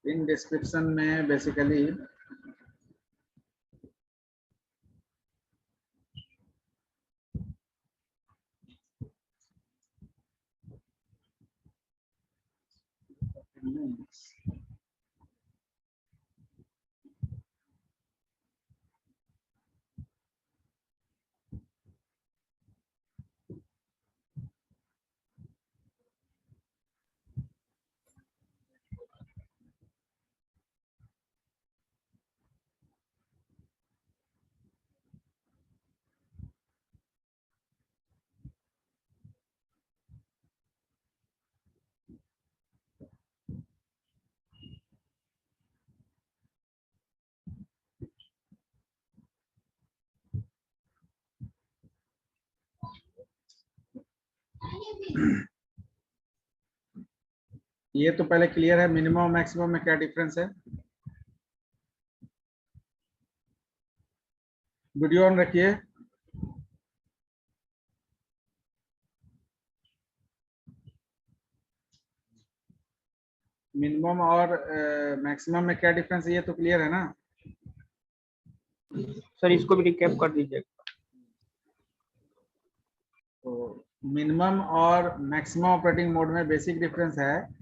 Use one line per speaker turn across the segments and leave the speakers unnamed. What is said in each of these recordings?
In description में basically ये तो पहले क्लियर है, मिनिमम मैक्सिमम में क्या डिफरेंस है। वीडियो ऑन रखिए। मिनिमम और मैक्सिमम में क्या डिफरेंस है, ये तो क्लियर है ना।
सर इसको भी रिकैप कर दीजिए।
तो मिनिमम और मैक्सिमम ऑपरेटिंग मोड में बेसिक डिफरेंस है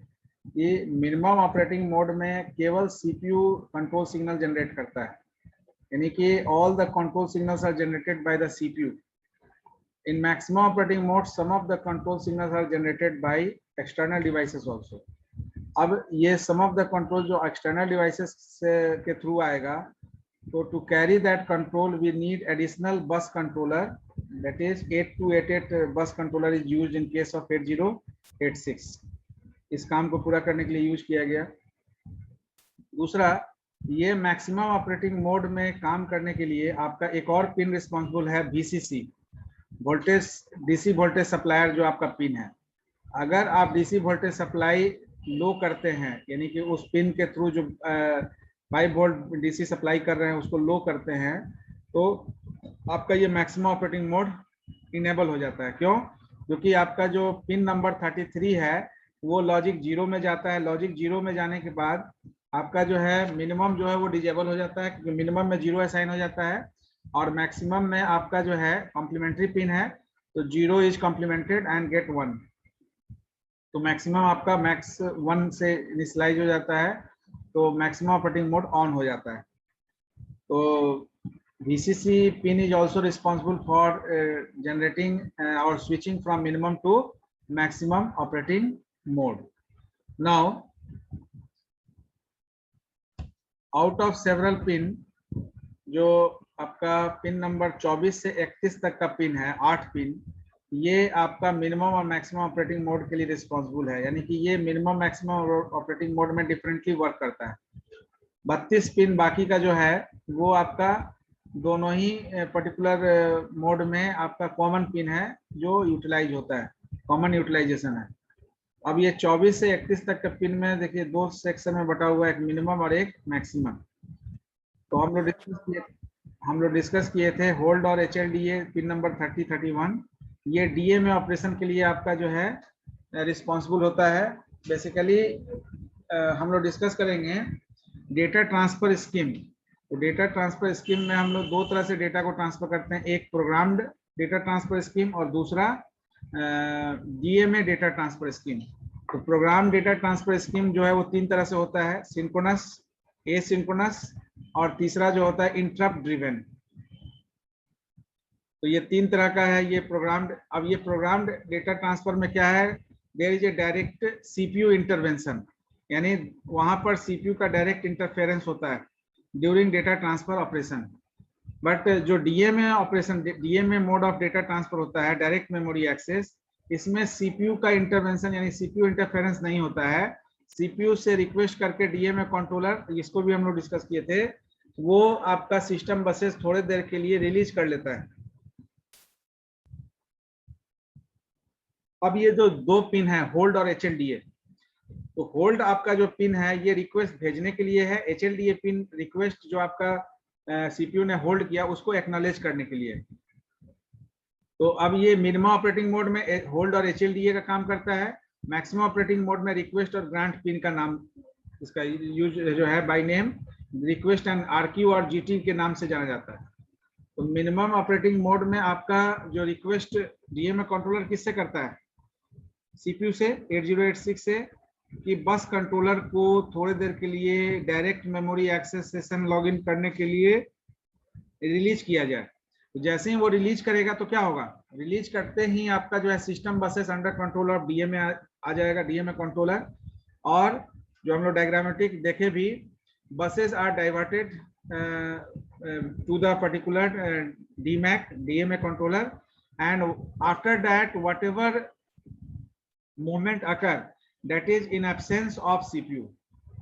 कि मिनिमम ऑपरेटिंग मोड में केवल सीपीयू कंट्रोल सिग्नल जनरेट करता है, यानी कि all the control signals are generated by the CPU. In maximum operating mode some of the control signals are generated by external devices also. अब ये some of the control जो external devices के through आएगा, तो to carry that control we need additional bus controller, that is 8288 bus controller is used in case of 8086। इस काम को पूरा करने के लिए यूज किया गया। दूसरा, ये मैक्सिमम ऑपरेटिंग मोड में काम करने के लिए आपका एक और पिन रिस्पॉन्सिबल है, VCC, voltage DC voltage supplier, जो आपका पिन है। अगर आप डीसी वोल्टेज सप्लाई लो करते हैं, यानी कि उस पिन के थ्रू जो 5 वोल्ट डीसी सप्लाई कर रहे हैं उसको लो करते हैं, तो आपका ये मैक्सिमम ऑपरेटिंग मोड इनेबल हो जाता है। क्यों? क्योंकि आपका जो पिन नंबर 33 है वो लॉजिक 0 में जाता है। लॉजिक 0 में जाने के बाद आपका जो है मिनिमम जो है वो डिजेबल हो जाता है, क्योंकि मिनिमम में 0 असाइन हो जाता है, और मैक्सिमम में आपका जो है कॉम्प्लीमेंट्री पिन है, तो 0 इज कॉम्प्लीमेंटेड एंड गेट 1। तो मैक्सिमम आपका मैक्स 1 से इनिशियलाइज हो जाता है, तो मैक्सिमम ऑपरेटिंग मोड ऑन हो जाता है। तो VCC pin is also responsible for generating or switching from minimum to maximum operating mode. Now, out of several pin, जो आपका पिन नंबर 24 से 31 तक का पिन है, 8 पिन, ये आपका मिनिमम और मैक्सिमम ऑपरेटिंग मोड के लिए रिस्पॉन्सिबल है, यानी कि ये मिनिमम मैक्सिमम ऑपरेटिंग मोड में डिफरेंटली वर्क करता है। 32 पिन बाकी का जो है वो आपका दोनों ही पर्टिकुलर मोड में आपका कॉमन पिन है जो यूटिलाइज होता है, कॉमन यूटिलाइजेशन है। अब ये 24 से 31 तक के पिन में देखिए 2 सेक्शन में बटा हुआ है, एक मिनिमम और एक मैक्सिमम। तो हम लोग डिस्कस किए थे होल्ड और HLDA पिन नंबर 30, 31, ये DA में ऑपरेशन के लिए आपका जो है रिस्पॉन्सिबल होता है। बेसिकली हम लोग डिस्कस करेंगे डेटा ट्रांसफर स्कीम। तो डेटा ट्रांसफर स्कीम में हम लोग 2 तरह से डेटा को ट्रांसफर करते हैं, एक प्रोग्राम्ड डेटा ट्रांसफर स्कीम और दूसरा DMA डेटा ट्रांसफर स्कीम। तो प्रोग्राम डेटा ट्रांसफर स्कीम जो है वो 3 तरह से होता है, सिंक्रोनस, एसिंक्रोनस और तीसरा जो होता है इंटरप्ट ड्रिवन। तो ये 3 तरह का है ये प्रोग्राम्ड। अब ये प्रोग्राम्ड डेटा ट्रांसफर में क्या है, there is a direct CPU intervention, यानी वहां पर CPU का डायरेक्ट इंटरफेरेंस होता है during data transfer operation. But जो DMA operation, DMA mode of data transfer होता है, डायरेक्ट मेमोरी एक्सेस, इसमें CPU का इंटरवेंशन यानी CPU इंटरफेरेंस नहीं होता है। CPU से रिक्वेस्ट करके DMA कंट्रोलर, इसको भी हम लोग डिस्कस किए थे, वो आपका सिस्टम बसेस थोड़ी देर के लिए रिलीज कर लेता है। अब ये जो 2 पिन है होल्ड और HLDA, तो होल्ड आपका जो पिन है ये रिक्वेस्ट भेजने के लिए है, HLDA पिन रिक्वेस्ट जो आपका CPU ने होल्ड किया उसको एक्नॉलेज करने के लिए। तो अब ये मिनिमम ऑपरेटिंग मोड में होल्ड और HLDA का काम करता है, मैक्सिमम ऑपरेटिंग मोड में रिक्वेस्ट और ग्रांट पिन का इसका यूज जो है by name request and RQ और जीटी के नाम से जाना जाता है। तो मिनिमम ऑपरेटिंग मोड में आपका जो रिक्वेस्ट डीएमए कंट्रोलर किससे करता है, सीपीयू से 8086 से, कि बस कंट्रोलर को थोड़ी देर के लिए direct memory access session login करने के लिए रिलीज किया जाए। तो जैसे ही वो रिलीज करेगा तो क्या होगा, रिलीज करते ही आपका जो है system buses under control of DMA आ जाएगा, डीएमए कंट्रोलर। और जो हम लोग डायग्रामेटिक देखे भी, buses are diverted to the particular DMAC DMA controller, and after that whatever movement occur, that is in absence of CPU,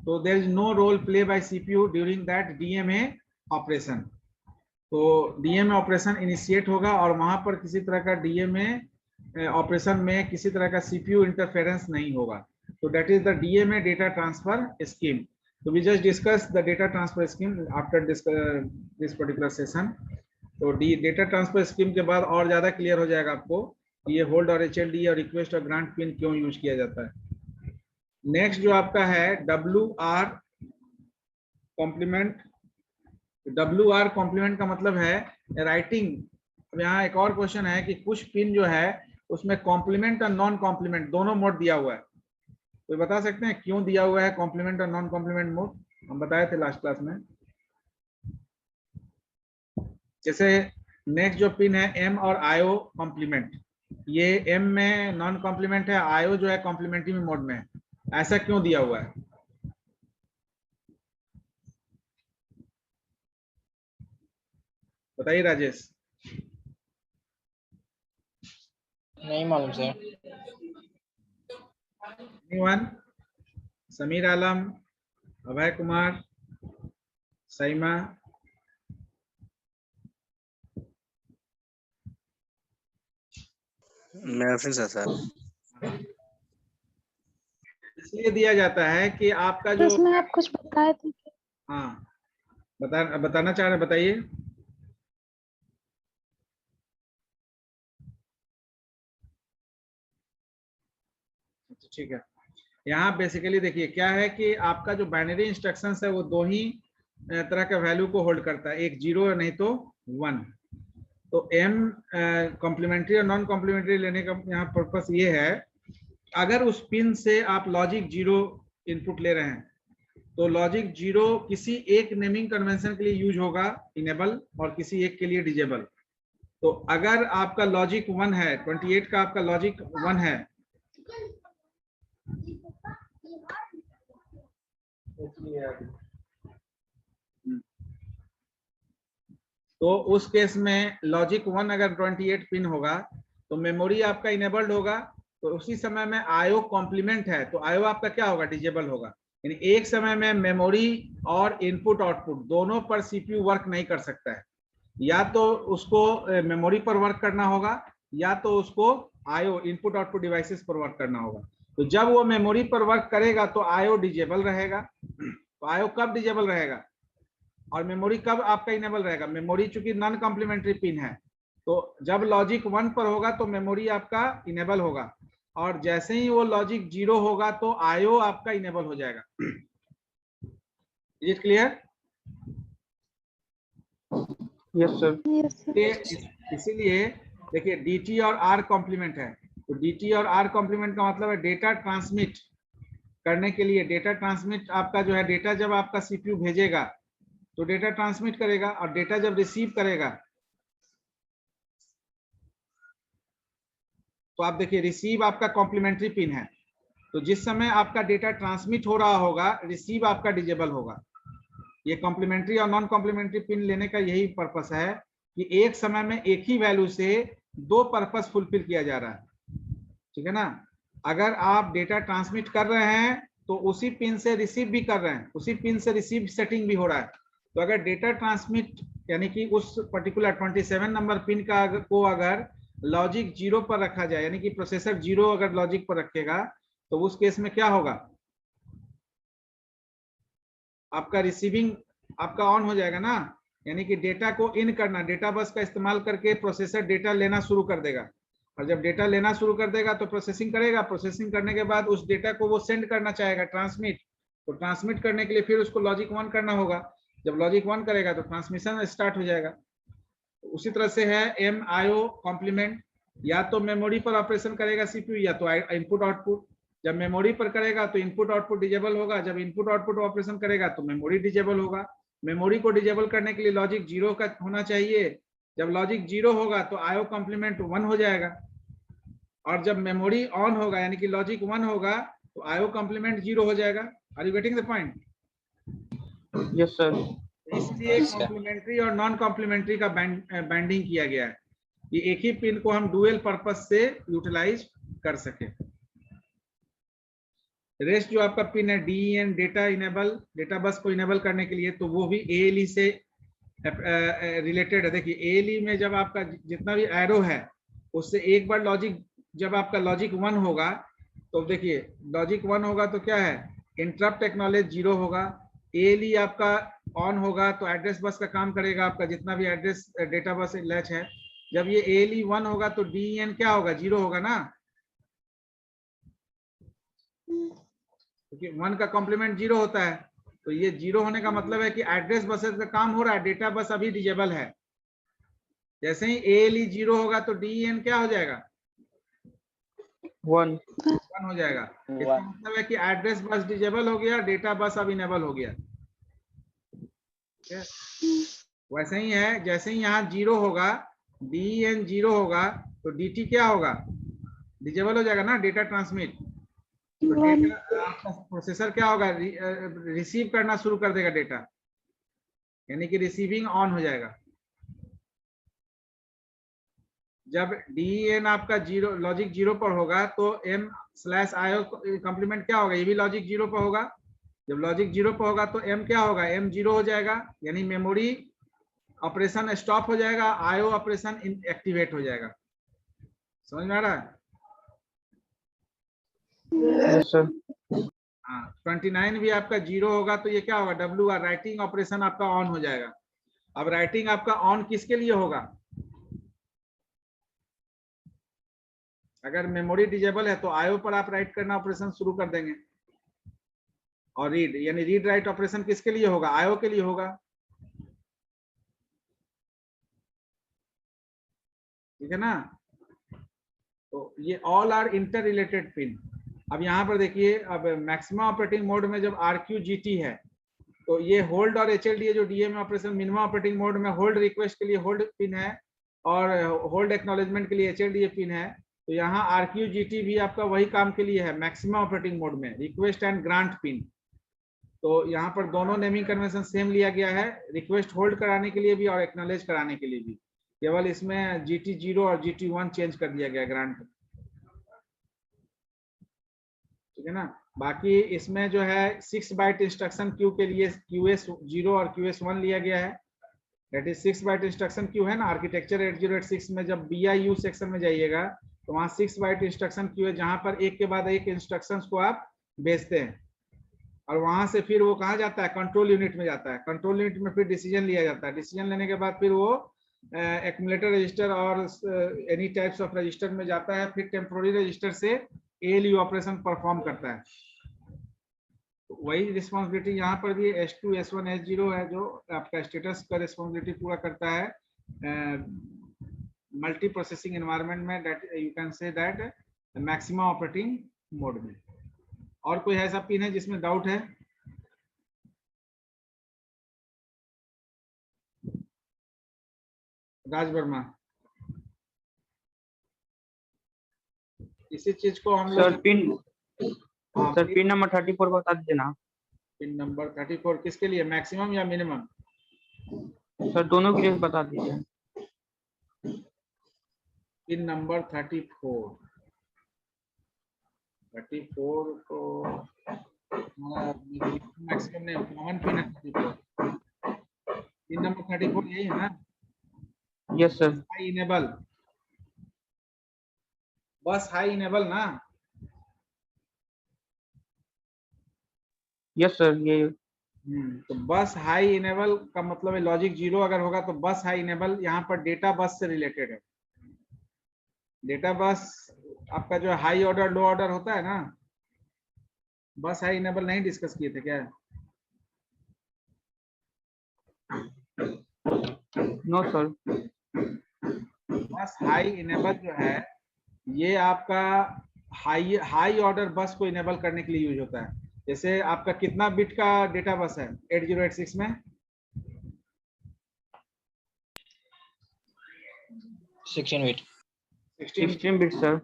so there is no role play by CPU during that DMA operation। तो DMA operation initiate होगा और वहां पर किसी तरह का DMA operation में किसी तरह का CPU इंटरफेरेंस नहीं होगा। तो that is the DMA data transfer scheme। So we just discussed the data transfer scheme after this particular session। तो डेटा ट्रांसफर स्कीम के बाद और ज्यादा क्लियर हो जाएगा आपको ये होल्ड और HLD और रिक्वेस्ट और ग्रांट पिन क्यों यूज किया जाता है। नेक्स्ट जो आपका है WR कॉम्प्लीमेंट। WR कॉम्प्लीमेंट का मतलब है राइटिंग। अब यहाँ एक और क्वेश्चन है कि कुछ पिन जो है उसमें कॉम्प्लीमेंट और नॉन कॉम्प्लीमेंट दोनों मोड दिया हुआ है। तो बता सकते हैं क्यों दिया हुआ है कॉम्प्लीमेंट और नॉन कॉम्प्लीमेंट मोड, हम बताए थे लास्ट क्लास में। जैसे नेक्स्ट जो पिन है M और IO कॉम्प्लीमेंट, ये M में नॉन कॉम्प्लीमेंट है, IO जो है कॉम्प्लीमेंट्री मोड में है, ऐसा क्यों दिया हुआ है? बताइए राजेश।
नहीं मालूम सर।
Anyone? समीर आलम, अभय कुमार, सईमा।
मेरा फ्रेंड सर
इसलिए दिया जाता है कि आपका जो
उसमें आप कुछ बताए थे।
हाँ बताना चाह रहे, बताइए। ठीक है, यहाँ बेसिकली देखिए क्या है कि आपका जो बाइनरी इंस्ट्रक्शंस है वो दो ही तरह के वैल्यू को होल्ड करता है, एक 0 नहीं तो 1। तो M कॉम्प्लीमेंट्री और नॉन कॉम्प्लीमेंट्री लेने का यहाँ पर्पस ये है, अगर उस पिन से आप लॉजिक 0 इनपुट ले रहे हैं तो लॉजिक 0 किसी एक नेमिंग कन्वेंशन के लिए यूज होगा इनेबल और किसी एक के लिए डिजेबल। तो अगर आपका लॉजिक 1 है, 28 का आपका लॉजिक 1 है, तो उस केस में लॉजिक 1 अगर 28 पिन होगा तो मेमोरी आपका इनेबल्ड होगा, तो उसी समय में IO कॉम्प्लीमेंट है तो IO आपका क्या होगा, डिजेबल होगा। यानी एक समय में मेमोरी और इनपुट आउटपुट दोनों पर CPU वर्क नहीं कर सकता है, या तो उसको मेमोरी पर वर्क करना होगा या तो उसको IO इनपुट आउटपुट डिवाइसेस पर वर्क करना होगा। तो जब वो मेमोरी पर वर्क करेगा तो IO डिजेबल रहेगा। तो IO कब डिजेबल रहेगा और मेमोरी कब आपका इनेबल रहेगा? मेमोरी चूंकि नॉन कॉम्प्लीमेंट्री पिन है तो जब लॉजिक 1 पर होगा तो मेमोरी आपका इनेबल होगा, और जैसे ही वो लॉजिक 0 होगा तो IO आपका इनेबल हो जाएगा। Is it clear?
Yes sir.
इसीलिए देखिए DT और R कॉम्प्लीमेंट है, तो DT और R कॉम्प्लीमेंट का मतलब है डेटा ट्रांसमिट करने के लिए। डेटा ट्रांसमिट आपका जो है, डेटा जब आपका CPU भेजेगा तो डेटा ट्रांसमिट करेगा, और डेटा जब रिसीव करेगा तो आप देखिए रिसीव आपका कॉम्प्लीमेंट्री पिन है, तो जिस समय आपका डेटा ट्रांसमिट हो रहा होगा रिसीव आपका डिजेबल होगा। ये कॉम्प्लीमेंट्री और नॉन कॉम्प्लीमेंट्री पिन लेने का यही पर्पस है कि एक समय में एक ही वैल्यू से दो पर्पस फुलफिल किया जा रहा है, ठीक है ना। अगर आप डेटा ट्रांसमिट कर रहे हैं तो उसी पिन से रिसीव भी कर रहे हैं, उसी पिन से रिसीव सेटिंग भी हो रहा है। तो अगर डेटा ट्रांसमिट यानी कि उस पर्टिकुलर 27 नंबर पिन का को अगर लॉजिक 0 पर रखा जाए, यानी कि प्रोसेसर 0 अगर लॉजिक पर रखेगा तो उस केस में क्या होगा, आपका रिसीविंग आपका ऑन हो जाएगा ना, यानी कि डेटा को इन करना, डेटा बस का इस्तेमाल करके प्रोसेसर डेटा लेना शुरू कर देगा, और जब डेटा लेना शुरू कर देगा तो प्रोसेसिंग करेगा, प्रोसेसिंग करने के बाद उस डेटा को वो सेंड करना चाहेगा, ट्रांसमिट। तो ट्रांसमिट करने के लिए फिर उसको लॉजिक 1 करना होगा। जब लॉजिक 1 करेगा तो ट्रांसमिशन स्टार्ट हो जाएगा। तो उसी तरह से है एम आईओ कॉम्प्लीमेंट, या तो मेमोरी पर ऑपरेशन करेगा सीपीयू या तो इनपुट आउटपुट। जब मेमोरी पर करेगा तो इनपुट आउटपुट डिजेबल होगा, जब इनपुट आउटपुट ऑपरेशन करेगा तो मेमोरी डिजेबल होगा। मेमोरी को डिजेबल करने के लिए लॉजिक 0 का होना चाहिए। जब लॉजिक 0 होगा तो आईओ कॉम्प्लीमेंट 1 हो जाएगा, और जब मेमोरी ऑन होगा यानी कि लॉजिक 1 होगा तो आईओ कॉम्प्लीमेंट 0 हो जाएगा। Are you getting the point?
Yes sir.
इसलिए कॉम्प्लीमेंट्री और नॉन कॉम्प्लीमेंट्री का बैंडिंग किया गया है, ये एक ही पिन को हम डुअल पर्पस से यूटिलाइज कर सके। रेस्ट जो आपका पिन है DEN data enable, data bus को इनेबल करने के लिए, तो वो भी ALE से रिलेटेड है। देखिए ALE में जब आपका जितना भी एरो है उससे एक बार लॉजिक, जब आपका लॉजिक 1 होगा तो देखिए लॉजिक 1 होगा तो क्या है, इंटरप्ट एक्नॉलेज 0 होगा। ALE आपका ऑन होगा तो एड्रेस बस का काम करेगा, आपका जितना भी एड्रेस डेटा बस लैच है। जब ये ALE 1 होगा तो DEN क्या होगा, 0 होगा ना, क्योंकि 1 का कॉम्प्लीमेंट 0 होता है। तो ये 0 होने का मतलब है कि एड्रेस बसेस का काम हो रहा है, डेटा बस अभी डिजेबल है। जैसे ही ALE 0 होगा तो DEN क्या हो जाएगा,
1
हो जाएगा। इसका मतलब है कि एड्रेस बस डिजेबल हो गया, डेटा बस अब इनेबल हो गया। वैसे ही है, जैसे ही यहाँ 0 होगा, DEN 0 होगा तो DT क्या होगा, डिजेबल हो जाएगा ना, डेटा ट्रांसमिट। तो डेटा आपका प्रोसेसर क्या होगा, रिसीव करना शुरू कर देगा डेटा, यानी कि रिसीविंग ऑन हो जाएगा। जब DEN आपका 0 लॉजिक 0 पर होगा तो M/IO कॉम्प्लीमेंट क्या होगा, ये भी लॉजिक 0 पर होगा। जब लॉजिक 0 पर होगा तो M क्या होगा, M 0 हो जाएगा, यानी मेमोरी ऑपरेशन स्टॉप हो जाएगा, IO ऑपरेशन एक्टिवेट हो जाएगा। समझ में आ रहा है?
Yes sir.
हाँ, 29 भी आपका 0 होगा तो ये क्या होगा, WR राइटिंग ऑपरेशन आपका ऑन हो जाएगा। अब राइटिंग आपका ऑन किसके लिए होगा, अगर मेमोरी डिजेबल है तो आईओ पर आप राइट करना ऑपरेशन शुरू कर देंगे, और रीड यानी रीड राइट ऑपरेशन किसके लिए होगा, आईओ के लिए होगा। ठीक है ना? तो ये all are inter related pin. अब यहाँ पर देखिए, अब मैक्सिमम ऑपरेटिंग मोड में जब RQGT है तो ये होल्ड और HLDA जो DMA operation, minimum operating mode में होल्ड रिक्वेस्ट के लिए होल्ड पिन है और होल्ड एक्नॉलेजमेंट के लिए HLDA पिन है। तो यहाँ RQGT भी आपका वही काम के लिए है मैक्सिमम ऑपरेटिंग मोड में, रिक्वेस्ट एंड ग्रांट पिन। तो यहाँ पर दोनों नेमिंग कन्वेंशन सेम लिया गया है, रिक्वेस्ट होल्ड कराने के लिए भी और एक्नॉलेज कराने के लिए भी। केवल इसमें GT0 और GT1 चेंज कर दिया गया ग्रांट। ठीक है ना? बाकी इसमें जो है 6 बाइट इंस्ट्रक्शन क्यू के लिए QS0 और QS1 लिया गया है। That is 6 byte instruction queue है ना, आर्किटेक्चर 8086 में जब BIU सेक्शन में जाइएगा तो वहाँ 6 बाइट इंस्ट्रक्शन क्यू है, जहां पर एक के बाद एक इंस्ट्रक्शंस को आप भेजते हैं, और वहां से फिर वो कहाँ जाता है, कंट्रोल यूनिट में जाता है। कंट्रोल यूनिट में फिर डिसीजन लिया जाता है, डिसीजन लेने के बाद फिर वो एक्यूमुलेटर रजिस्टर और एनी टाइप्स ऑफ रजिस्टर में जाता है, फिर टेम्पोररी रजिस्टर से ALU ऑपरेशन परफॉर्म करता है। तो वही रिस्पॉन्सिबिलिटी यहाँ पर भी S2 S1 S0 है, जो आपका स्टेटस का रिस्पॉन्सिबिलिटी पूरा करता है मल्टी प्रोसेसिंग एनवायरनमेंट में, that you can say that maximum operating mode में। और कोई ऐसा पिन है जिसमें डाउट है? राज वर्मा, इसी चीज को हम
सर
लोग
पिन नंबर 34 बता दीजिए ना।
पिन नंबर 34 किसके लिए, मैक्सिमम या मिनिमम?
सर दोनों के लिए बता दीजिए।
पिन नंबर 34 को मैक्सिमम नहीं, कॉमन पिन है 34। पिन नंबर 34 यही है ना?
Yes sir.
हाई इनेबल, बस हाई इनेबल ना?
यस सर ये।
तो बस हाई इनेबल का मतलब है लॉजिक 0 अगर होगा तो बस हाई इनेबल यहाँ पर डेटा बस से रिलेटेड है। डेटा बस आपका जो हाई ऑर्डर लो ऑर्डर होता है ना, बस हाई इनेबल नहीं डिस्कस किए थे क्या?
No sir.
Bus high enable जो है ये आपका हाई ऑर्डर बस को इनेबल करने के लिए यूज होता है। जैसे आपका कितना बिट का डेटा बस है 8086 में?
16 बिट।
16 bit sir.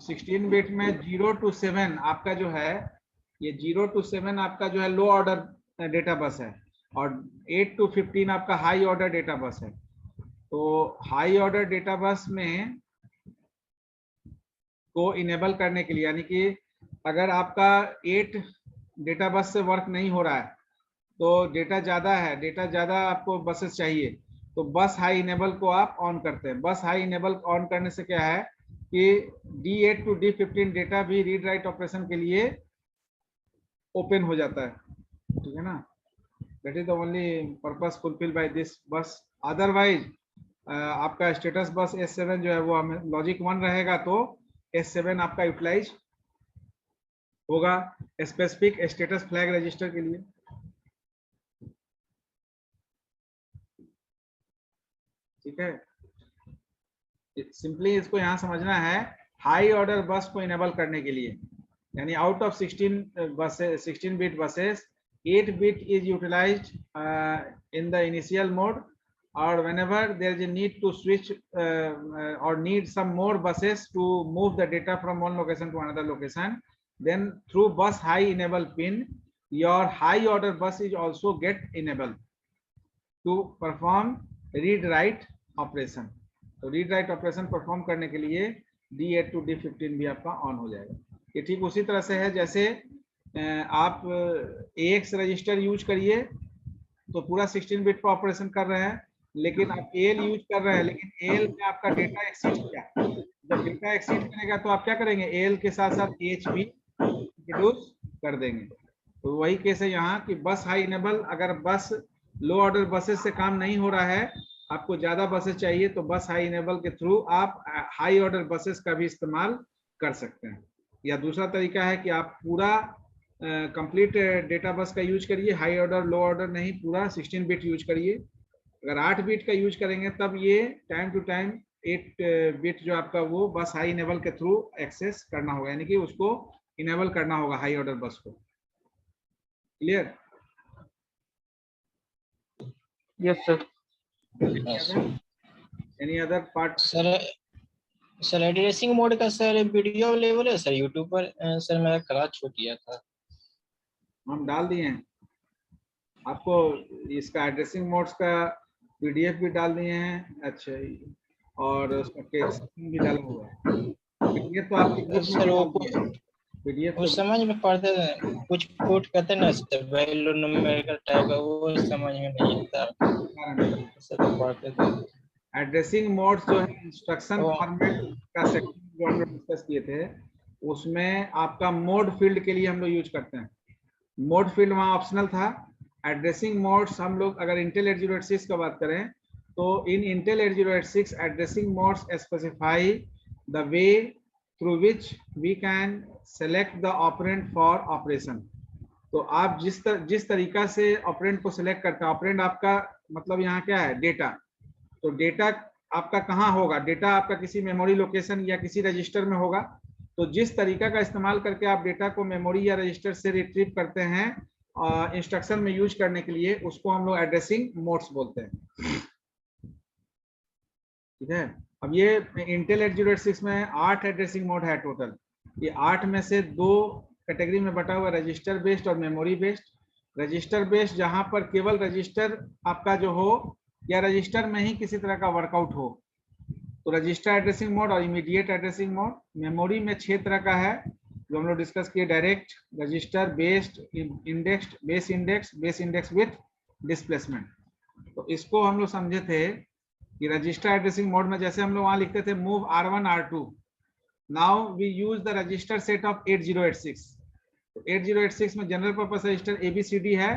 16 बिट में 0 to 7 आपका जो है, ये 0 to 7 आपका जो है लो ऑर्डर डेटा बस है, और 8 to 15 आपका हाई ऑर्डर डेटा बस है। तो हाई ऑर्डर डेटा बस में को इनेबल करने के लिए, यानी कि अगर आपका 8 डेटा बस से वर्क नहीं हो रहा है, तो डेटा ज़्यादा आपको बसेस चाहिए, तो बस हाई इनेबल को आप ऑन करते हैं। बस हाई इनेबल ऑन करने से क्या है कि D8 to D15 डेटा भी रीड राइट ऑपरेशन के लिए ओपन हो जाता है, ठीक है ना। That is the only purpose fulfil by this बस। अदरवाइज आपका स्टेटस बस S7 जो है वो हमें लॉजिक 1 रहेगा, तो S7 आपका यूटिलाइज होगा स्पेसिफिक स्टेटस फ्लैग रजिस्टर के लिए। ठीक है, सिंपली इसको यहाँ समझना है, हाई ऑर्डर बस को इनेबल करने के लिए, यानी out of 16 bit buses 8 bit is utilized in the initial mode, or whenever there is a need to switch or need some more buses to move the data from one location to another location, then through bus high enable pin your high order bus is also get enabled to perform read write operation। तो read write operation perform करने के लिए D8 to D15 भी आपका on हो जाएगा। ये ठीक उसी तरह से है जैसे आप AX रजिस्टर यूज करिए तो पूरा 16 बिट पर ऑपरेशन कर रहे हैं, लेकिन आप AL यूज कर रहे हैं, लेकिन AL में आपका डेटा एक्सीड किया, जब डेटा एक्सीड करेगा तो आप क्या करेंगे, AL के साथ साथ AH भी इंट्रोड्यूस कर देंगे। तो वही केस है यहाँ कि बस हाई इनेबल, अगर बस लो ऑर्डर बसेस से काम नहीं हो रहा है, आपको ज्यादा बसेस चाहिए, तो बस हाई इनेबल के थ्रू आप हाई ऑर्डर बसेस का भी इस्तेमाल कर सकते हैं। या दूसरा तरीका है कि आप पूरा कंप्लीट डेटा बस का यूज करिए, हाई ऑर्डर लो ऑर्डर नहीं, पूरा 16 बिट यूज करिए। अगर 8 बिट का यूज करेंगे तब ये टाइम टू टाइम 8 बिट जो आपका वो बस हाई इनेबल के थ्रू एक्सेस करना होगा, यानी कि उसको इनेबल करना होगा हाई ऑर्डर बस को। Clear?
Yes sir.
Any other part?
Sir addressing mode का सर वीडियो अवेलेबल है सर यूट्यूब पर? सर मेरा क्लास छूट गया था।
हम डाल दिए हैं आपको, इसका एड्रेसिंग मोड्स का PDF भी डाल दिए हैं। अच्छा, और उसका टेक्स्ट भी डाला हुआ है। PDF तो आपके ग्रुप में
सर वो
PDF
कुछ समझ में पढ़ते कुछ कोड करते ना सर, वैल्यू न्यूमेरिकल टाइप का, वो समझ में नहीं आता सर, पढ़ते थे।
एड्रेसिंग मोड्स जो है इंस्ट्रक्शन फॉर्मेट का सेक्शन जो हम लोग डिस्कस किए थे, उसमें आपका मोड फील्ड के लिए हम लोग यूज करते हैं। मोड फील्ड वहाँ ऑप्शनल था। एड्रेसिंग मोड्स हम लोग अगर इंटेल 8086 का बात करें तो इन Intel 8086 addressing modes specify the way through which we can select the operand for operation. तो आप जिस तरीका से ऑपरेंड को सिलेक्ट करते हैं, ऑपरेंड आपका मतलब यहाँ क्या है, डेटा। तो डेटा आपका कहाँ होगा, डेटा आपका किसी मेमोरी लोकेशन या किसी रजिस्टर में होगा। तो जिस तरीका का इस्तेमाल करके आप डेटा को मेमोरी या रजिस्टर से रिट्रीव करते हैं इंस्ट्रक्शन में यूज करने के लिए, उसको हम लोग एड्रेसिंग मोड्स बोलते हैं। ठीक है, अब ये इंटेल 8086 में 8 एड्रेसिंग मोड है टोटल। ये 8 में से 2 कैटेगरी में बटा हुआ, रजिस्टर बेस्ड और मेमोरी बेस्ड। रजिस्टर बेस्ड जहां पर केवल रजिस्टर आपका जो हो या रजिस्टर में ही किसी तरह का वर्कआउट हो, तो रजिस्टर एड्रेसिंग मोड और इमीडिएट एड्रेसिंग मोड। मेमोरी में 6 तरह का है जो हम लोग डिस्कस किए, direct, register based, indexed, base index with displacement. तो इसको हम लोग समझे थे कि रजिस्टर एड्रेसिंग मोड में जैसे हम लोग वहां लिखते थे move R1 R2, now we use the register set of 8086। तो 8086 में जनरल पर्पस रजिस्टर ABCD है,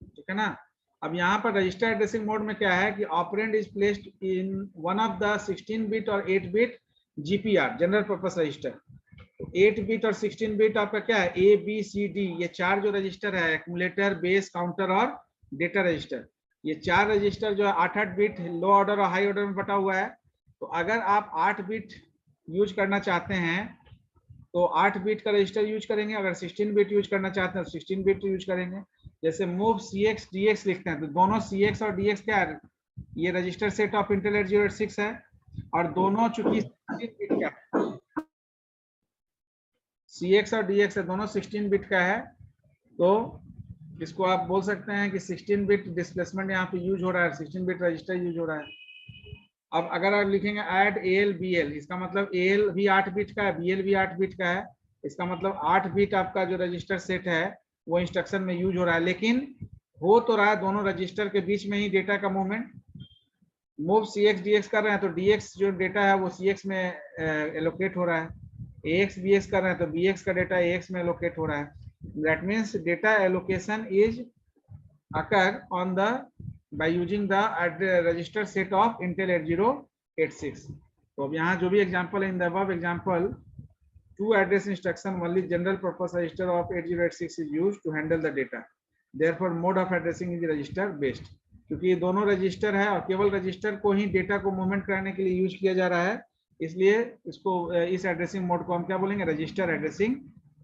ठीक है ना। अब यहाँ पर रजिस्टर एड्रेसिंग मोड में क्या है कि operand is placed in one of the 16 bit और 8 bit GPR general purpose register. 8 bit और 16 बिट आपका क्या है, ए बी सी डी, ये चार जो रजिस्टर है, एक्यूमुलेटर, बेस, काउंटर और डेटा रजिस्टर, ये चार रजिस्टर जो है 8-8 बिट लो ऑर्डर और हाई ऑर्डर में बटा हुआ है। तो अगर आप 8 बिट यूज करना चाहते हैं तो 8 बिट का रजिस्टर यूज करेंगे, अगर 16 बिट यूज करना चाहते हैं तो 16 बिट यूज करेंगे। जैसे मूव CX DX लिखते हैं तो दोनों CX और DX क्या है, ये रजिस्टर सेट ऑफ इंटेल 8086 है, और दोनों चूंकि 16 बिट का है, CX और DX है, दोनों 16 बिट का है, तो इसको आप बोल सकते हैं कि 16 बिट डिस्प्लेसमेंट यहाँ पे यूज हो रहा है, 16 बिट रजिस्टर यूज हो रहा है। अब अगर आप लिखेंगे ऐड AL BL, इसका मतलब AL भी 8 बिट का है, BL भी 8 बिट का है, इसका मतलब 8 बिट आपका जो रजिस्टर सेट है वो इंस्ट्रक्शन में यूज हो रहा है, लेकिन हो तो रहा है दोनों रजिस्टर के बीच में ही डेटा का मूवमेंट। मूव CX DX कर रहे हैं तो DX जो डेटा है वो CX में एलोकेट हो रहा है, AX BX कर रहे हैं तो BX का डेटा AX में एलोकेट हो रहा है। That means data allocation is occur on the by using the register set of Intel 8086। तो अब यहाँ जो भी एग्जांपल है, in the above example, two address instruction only general purpose register of 8086 is used to handle the data, therefore mode of addressing is register based। क्योंकि ये दोनों register है और केवल रजिस्टर को ही डेटा को मूवमेंट कराने के लिए यूज किया जा रहा है, इसलिए इसको इस एड्रेसिंग मोड को हम क्या बोलेंगे, register addressing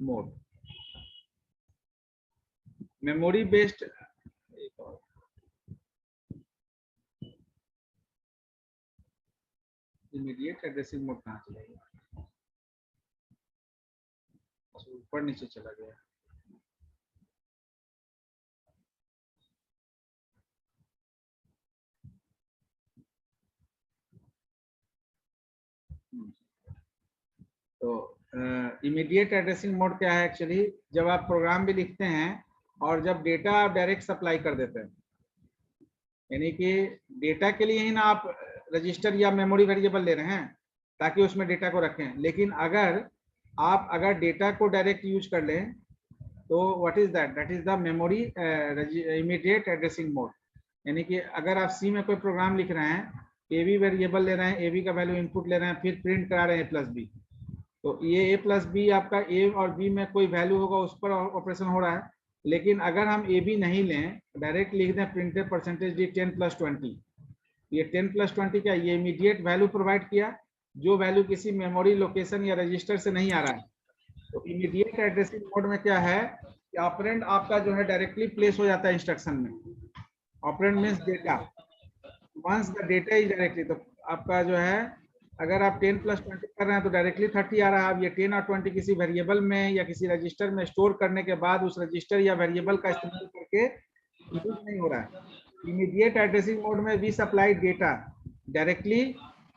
mode. Memory based immediate addressing mode कहाँ चला गया, ऊपर नीचे चला गया। तो इमीडिएट एड्रेसिंग मोड क्या है, एक्चुअली जब आप प्रोग्राम भी लिखते हैं और जब डेटा आप डायरेक्ट सप्लाई कर देते हैं, यानी कि डेटा के लिए ही ना आप रजिस्टर या मेमोरी वेरिएबल ले रहे हैं ताकि उसमें डेटा को रखें, लेकिन अगर डेटा को डायरेक्ट यूज कर लें तो what is that, that is the memory immediate addressing mode. यानी कि अगर आप सी में कोई प्रोग्राम लिख रहे हैं, ए बी वेरिएबल ले रहे हैं, ए बी का वैल्यू इनपुट ले रहे हैं, फिर प्रिंट करा रहे हैं A+B, तो ये A+B आपका ए और बी में कोई वैल्यू होगा उस पर ऑपरेशन हो रहा है। लेकिन अगर हम ए बी नहीं लें, डायरेक्ट लिख दें प्रिंटेड %d 10+20, ये 10+20 क्या, ये इमीडिएट वैल्यू प्रोवाइड किया, जो वैल्यू किसी मेमोरी लोकेशन या रजिस्टर से नहीं आ रहा है। तो इमीडिएट एड्रेसिंग मोड में क्या है कि ऑपरेंड आपका जो है डायरेक्टली प्लेस हो जाता है इंस्ट्रक्शन में। Operand means data, once the data is directly, तो आपका जो है अगर आप 10+20 कर रहे हैं तो डायरेक्टली 30 आ रहा है। अब ये 10 और 20 किसी वेरिएबल में या किसी रजिस्टर में स्टोर करने के बाद उस रजिस्टर या वेरिएबल का इस्तेमाल करके यूज नहीं हो रहा है। इमीडिएट एड्रेसिंग मोड में we supply data directly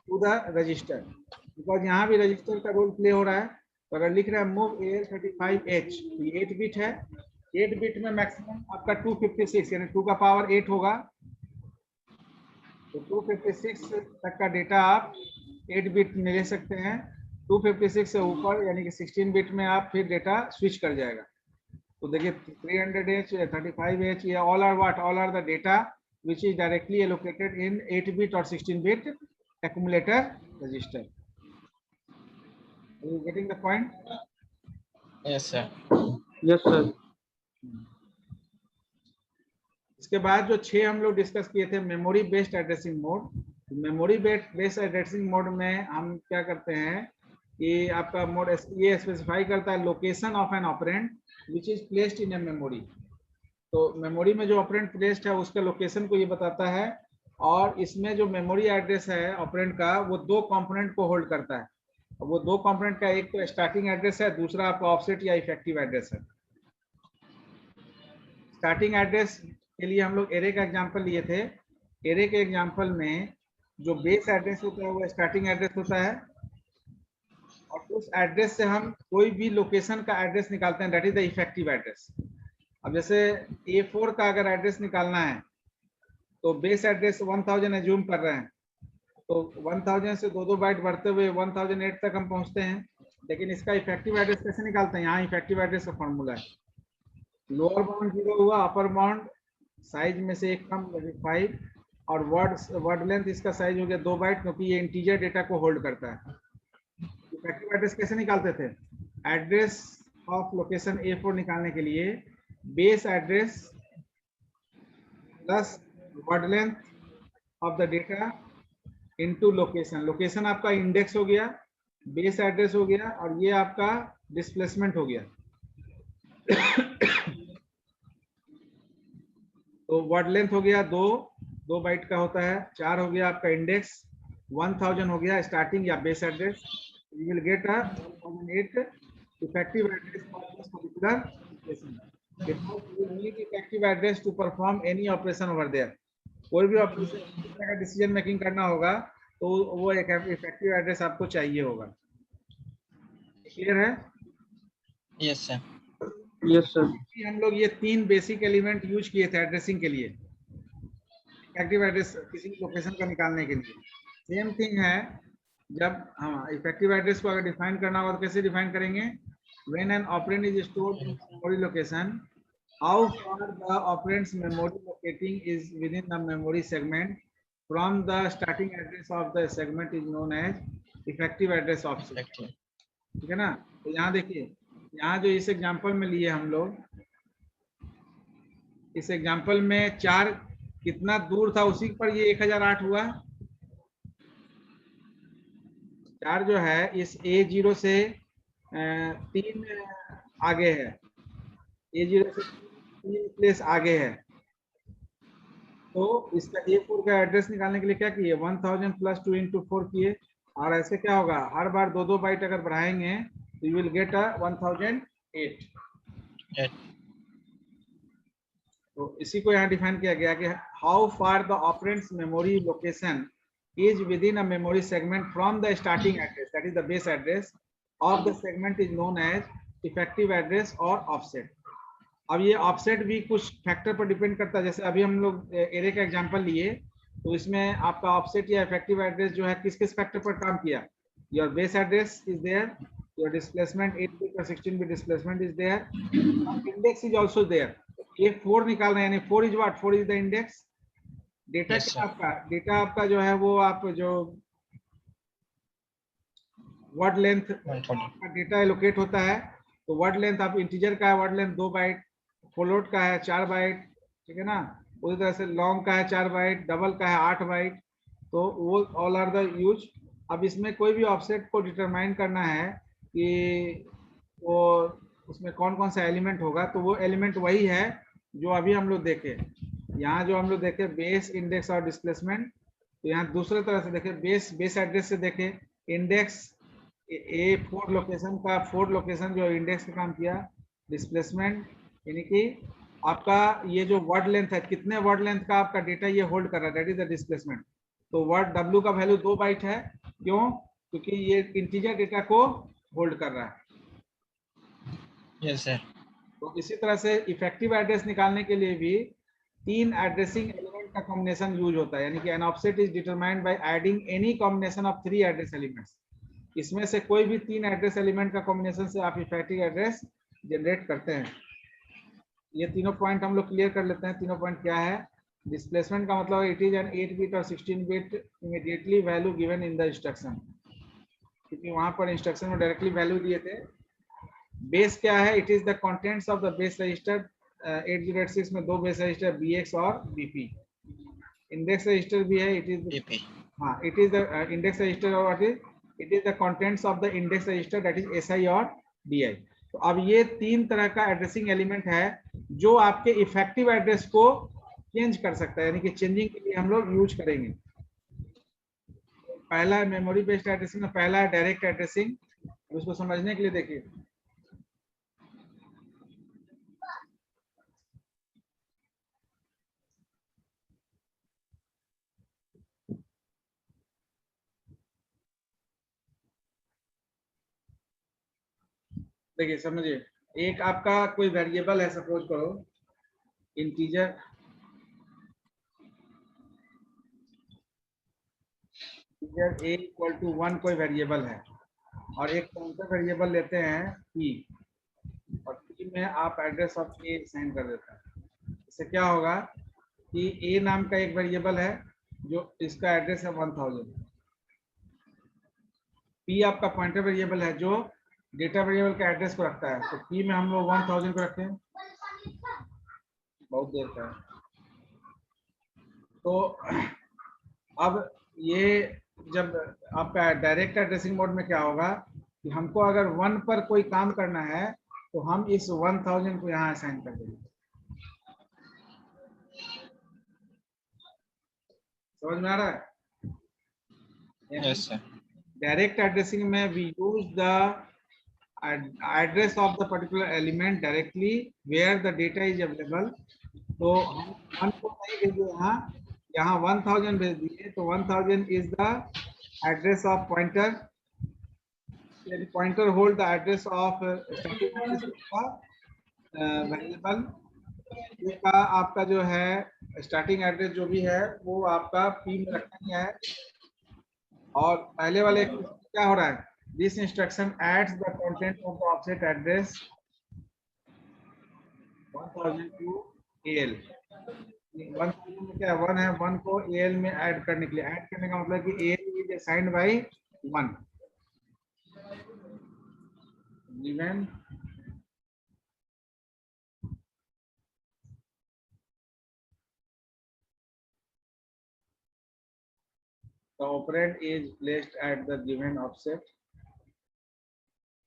to the register, because यहाँ भी रजिस्टर का रोल प्ले हो रहा है। तो अगर लिख रहे हैं मूव AL35H, तो ये 8 बिट है, 8 बिट में मैक्सिमम आपका 256 यानी 2 का पावर 8 होगा, तो 256 तक का डेटा आप 8 बिट में ले सकते हैं। 256 से ऊपर यानी कि 16 बिट में आप फिर डेटा स्विच कर जाएगा। तो देखिए 300H, 35H, ये all are what, all are the data which is directly allocated in 8 bit or 16 bit accumulator register. Are you getting the point?
Yes sir.
Yes sir.
इसके बाद जो 6 हम लोग डिस्कस किए थे memory based addressing mode. Memory based addressing mode में हम क्या करते हैं कि आपका मोड ये स्पेसिफाई करता है location of an operand which is placed in a memory. तो मेमोरी में जो ऑपरेंड प्लेस्ड है उसके लोकेशन को ये बताता है, और इसमें जो मेमोरी एड्रेस है ऑपरेंड का वो 2 कंपोनेंट को होल्ड करता है। वो 2 कंपोनेंट का एक तो स्टार्टिंग एड्रेस है, दूसरा आपका ऑफसेट या इफेक्टिव एड्रेस है। स्टार्टिंग एड्रेस के लिए हम लोग एरे का एग्जांपल लिए थे। एरे के एग्जांपल में जो बेस एड्रेस होता है वो स्टार्टिंग एड्रेस होता है, और उस एड्रेस से हम कोई भी लोकेशन का एड्रेस निकालते हैं, that is the effective address. अब जैसे A4 का अगर एड्रेस निकालना है तो बेस एड्रेस 1000 एज्यूम कर रहे हैं, तो 1000 से 2-2 बाइट बढ़ते हुए 1008 तक हम पहुंचते हैं। लेकिन इसका इफेक्टिव एड्रेस कैसे निकालते हैं, यहाँ इफेक्टिव एड्रेस का फॉर्मूला है, लोअर बाउंड 0 हुआ, अपर बाउंड साइज में से एक कम 5, और वर्ड लेंथ इसका साइज हो गया 2 बाइट, क्योंकि ये इंटीजर डेटा को होल्ड करता है। इफेक्टिव एड्रेस कैसे निकालते थे, एड्रेस ऑफ लोकेशन A4 निकालने के लिए base address plus word length of the data into location. Location आपका इंडेक्स हो गया, बेस एड्रेस हो गया, और ये आपका डिस्प्लेसमेंट हो गया। तो वर्ड लेंथ हो गया 2 बाइट का होता है, 4 हो गया आपका इंडेक्स, 1000 हो गया स्टार्टिंग या base address. You will get a 1008 effective address for this particular location. Because you will need effective address to perform any operation over there. कोई भी ऑपरेशन का डिसीजन मेकिंग करना होगा तो वो एक इफेक्टिव एड्रेस आपको चाहिए होगा। क्लियर है?
Yes sir.
Yes sir.
हम लोग ये 3 बेसिक एलिमेंट यूज किए थे एड्रेसिंग के लिए, इफेक्टिव एड्रेस किसी लोकेशन का निकालने के लिए। सेम थिंग है जब हम इफेक्टिव एड्रेस को अगर डिफाइन करना होगा तो कैसे डिफाइन करेंगे? When an operand is stored in memory location, how far the operands memory locating is within the memory segment from the starting address of the segment is known as effective address offset. ठीक है ना? तो यहाँ देखिए, यहाँ जो इस example में लिए हम लोग, इस एग्जांपल में 4 कितना दूर था उसी पर ये 1008 हुआ। 4 जो है इस A0 से 3 आगे है, A0 से 3 प्लेस आगे है। तो इसका A4 का एड्रेस निकालने के लिए क्या किए? 1000 + 2 × 4 किए, और ऐसे क्या होगा, हर बार 2 बाइट अगर बढ़ाएंगे तो यू विल गेट अ 1008। तो इसी को यहाँ डिफाइन किया गया कि how far the operands memory location is within a memory segment from the starting address, that is the base address of the segment, is known as effective address or offset. अब ये offset भी कुछ factor पर depend करता है। जैसे अभी हम लोग एरे का एग्जांपल लिए तो इसमें आपका offset या effective address जो है किस किस फैक्टर पर काम किया? Your base address is there, your displacement 8-bit or 16-bit displacement is there, index is also there. ये 4 निकाल रहे हैं, यानी 4 is what? 4 is the index. Data yes, क्या आपका? डेटा आपका जो है वो आप जो वर्ड लेंथ का डेटा एलोकेट होता है, तो वर्ड लेंथ आप इंटीजर का है, वर्ड लेंथ 2 बाइट, फ्लोट का है 4 बाइट, ठीक है ना? उसी तरह से लॉन्ग का है 4 बाइट, डबल का है 8 बाइट। तो वो ऑल आर द यूज। अब इसमें कोई भी ऑफसेट को डिटरमाइन करना है कि वो उसमें कौन कौन सा एलिमेंट होगा, तो वो एलिमेंट वही है जो अभी हम लोग देखे। यहाँ जो हम लोग देखे बेस, इंडेक्स और डिस्प्लेसमेंट, तो यहाँ दूसरे तरह से देखे बेस एड्रेस से देखे इंडेक्स A4 लोकेशन का 4 लोकेशन जो इंडेक्स का काम किया, डिस्प्लेसमेंट यानी कि आपका ये जो वर्ड लेंथ है, कितने वर्ड लेंथ का आपका डेटा ये होल्ड कर रहा है, दैट इज द डिस्प्लेसमेंट। तो वर्ड W का वैल्यू 2 बाइट है, क्यों? क्योंकि ये इंटीजर डेटा को होल्ड कर रहा है।
Yes sir.
तो इसी तरह से इफेक्टिव एड्रेस निकालने के लिए भी 3 एड्रेसिंग एलिमेंट का कॉम्बिनेशन यूज होता है, यानी कि an offset is determined by adding any combination of 3 address elements. इसमें से कोई भी 3 एड्रेस एलिमेंट का कॉम्बिनेशन से आप इफेक्टिव एड्रेस जनरेट करते हैं। ये तीनों पॉइंट हम लोग क्लियर कर लेते हैं। तीनों पॉइंट क्या है? डिस्प्लेसमेंट का मतलब इट इज एन 8-bit और 16-bit immediately value given in the instruction, क्योंकि वहां पर इंस्ट्रक्शन में डायरेक्टली वैल्यू दिए थे। बेस क्या है? It is the contents of the base register. 8086 में 2 बेस रजिस्टर BX और BP। इंडेक्स रजिस्टर भी है, इट इज BP। हाँ, it is the index register और what is it is the contents of the index register, that is SI और DI। तो अब ये 3 तरह का एड्रेसिंग एलिमेंट है जो आपके इफेक्टिव एड्रेस को चेंज कर सकता है, यानी कि चेंजिंग के लिए हम लोग यूज करेंगे। पहला मेमोरी बेस्ड एड्रेसिंग में पहला है डायरेक्ट एड्रेसिंग। उसको समझने के लिए देखिए, देखिए समझिए, एक आपका कोई वेरिएबल है, सपोज करो इंटीजर A = 1 कोई वेरिएबल है, और एक काउंटर वेरिएबल लेते हैं P, और P में आप एड्रेस ऑफ A साइन कर देते हैं। इससे क्या होगा कि A नाम का एक वेरिएबल है जो इसका एड्रेस है 1000। P आपका पॉइंटर वेरिएबल है जो डेटा वेरिएबल के एड्रेस को रखता है, तो p में हम लोग 1000 को रखते हैं, बहुत देर का है। तो अब ये जब आपका डायरेक्ट एड्रेसिंग मोड में क्या होगा कि हमको अगर 1 पर कोई काम करना है तो हम इस 1000 को यहाँ असाइन कर देंगे। समझ में आ रहा है?
Yes sir.
डायरेक्ट एड्रेसिंग में we use the address of the particular element directly where the data is available. तो हम 1 को नहीं भेजे यहाँ 1000 भेज दिए, तो 1000 is the address of pointer, pointer hold the address of variable का आपका जो है स्टार्टिंग एड्रेस जो भी है वो आपका p में रखना ही है। और पहले वाले क्या हो रहा है, this instruction adds the content of the offset address 1000 to AL। 1000 में क्या 1 है, 1 को AL में ऐड करने के लिए, ऐड करने का मतलब कि AL is assigned by 1 given the operand is placed at the given offset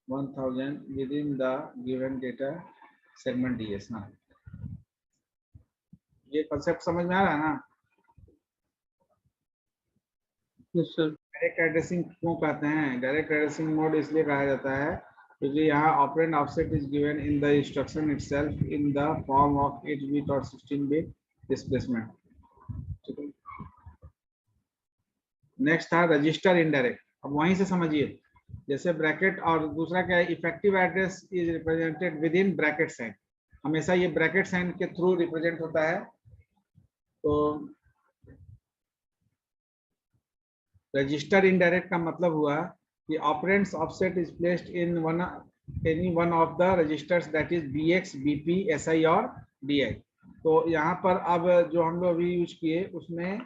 1000 within the given data segment DS ना। ये कंसेप्ट समझ में आ रहा है ना?
Yes sir.
डायरेक्ट एड्रेसिंग क्यों कहते हैं? डायरेक्ट एड्रेसिंग मोड इसलिए कहा जाता है क्योंकि यहाँ operand offset is given in the instruction itself in the form of 8 bit और 16 बिट डिस्प्लेसमेंट। नेक्स्ट था रजिस्टर इनडायरेक्ट। अब वहीं से समझिए, जैसे ब्रैकेट और दूसरा क्या है, effective address is represented within bracket sign, हमेशा ये ब्रैकेट साइन के थ्रू रिप्रेजेंट होता है। तो रजिस्टर इनडायरेक्ट का मतलब हुआ कि operands offset is placed in any one of the registers that is BX, BP, SI और DI। तो यहाँ पर अब जो हम लोग अभी यूज किए उसमें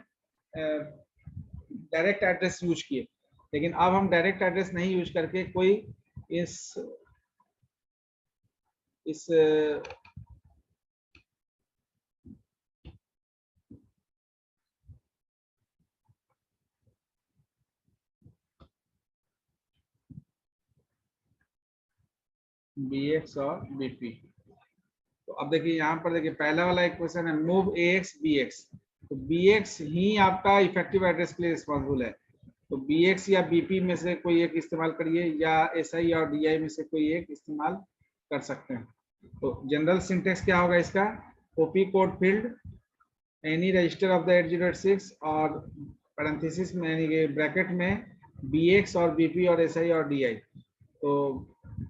डायरेक्ट एड्रेस यूज किए, लेकिन अब हम डायरेक्ट एड्रेस नहीं यूज करके कोई इस BX और BP। तो अब देखिए यहाँ पर देखिए पहला वाला एक क्वेश्चन है मूव AX BX, तो BX ही आपका इफेक्टिव एड्रेस के लिए रिस्पॉन्सिबल है। तो BX या BP में से कोई एक इस्तेमाल करिए या SI और DI में से कोई एक इस्तेमाल कर सकते हैं। तो जनरल सिंटेक्स क्या होगा इसका, OP code field any register of the 8086 और पैरेंथेसिस में यानी कि ब्रैकेट में BX और BP और SI और DI। तो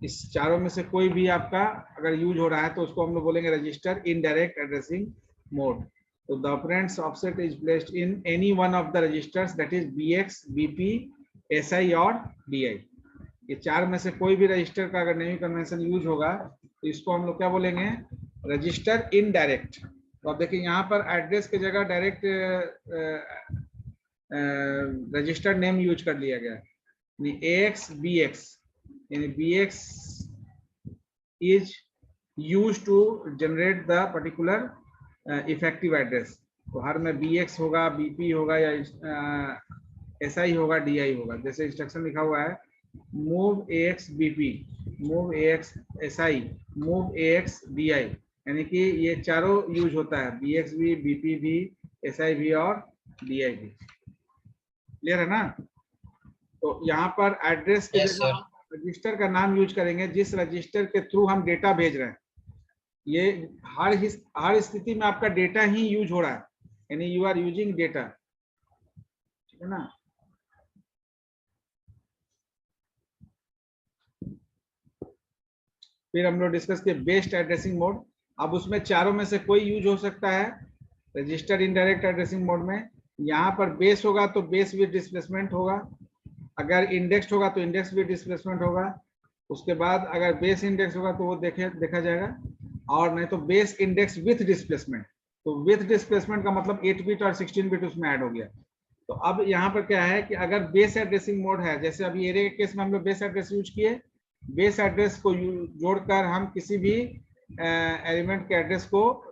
इस चारों में से कोई भी आपका अगर यूज हो रहा है तो उसको हम लोग बोलेंगे रजिस्टर इनडायरेक्ट एड्रेसिंग मोड। तो the operands offset is placed in any one of the registers that is BX, BP, SI और DI। ये चार में से कोई भी रजिस्टर का अगर नेमिंग कन्वेंशन यूज होगा तो इसको हम लोग क्या बोलेंगे, रजिस्टर इनडायरेक्ट। तो आप देखिए यहाँ पर एड्रेस की जगह डायरेक्ट रजिस्टर नेम यूज कर लिया गया, AX BX, यानी BX is used to generate the particular effective address। तो हर में BX होगा, BP होगा या SI होगा, DI होगा। जैसे इंस्ट्रक्शन लिखा हुआ है move AX BP, move AX SI, move AX DI, यानी कि ये चारों यूज होता है, BX भी, BP भी, SI भी और DI भी। क्लियर है ना? तो यहाँ पर एड्रेस के जगह रजिस्टर का नाम यूज करेंगे जिस रजिस्टर के थ्रू हम डेटा भेज रहे हैं। ये हर स्थिति में आपका डेटा ही यूज हो रहा है, यानी यू आर यूजिंग डेटा, ठीक है ना? फिर हम लोग डिस्कस किए बेस्ड एड्रेसिंग मोड। अब उसमें चारों में से कोई यूज हो सकता है रजिस्टर इनडायरेक्ट एड्रेसिंग मोड में। यहाँ पर बेस होगा तो बेस विद डिस्प्लेसमेंट होगा, अगर इंडेक्स होगा तो इंडेक्स विद डिस्प्लेसमेंट होगा, उसके बाद अगर बेस इंडेक्स होगा तो वो देखा जाएगा, और नहीं तो बेस इंडेक्स विथ डिस्प्लेसमेंट। तो विथ डिस्प्लेसमेंट का मतलब 8 बिट और 16 बिट उसमें ऐड हो गया। तो अब यहाँ पर क्या है कि अगर बेस एड्रेसिंग मोड है, जैसे अभी एरे के केस में हम लोग बेस एड्रेस यूज किए, बेस एड्रेस को जोड़कर हम किसी भी एलिमेंट के एड्रेस को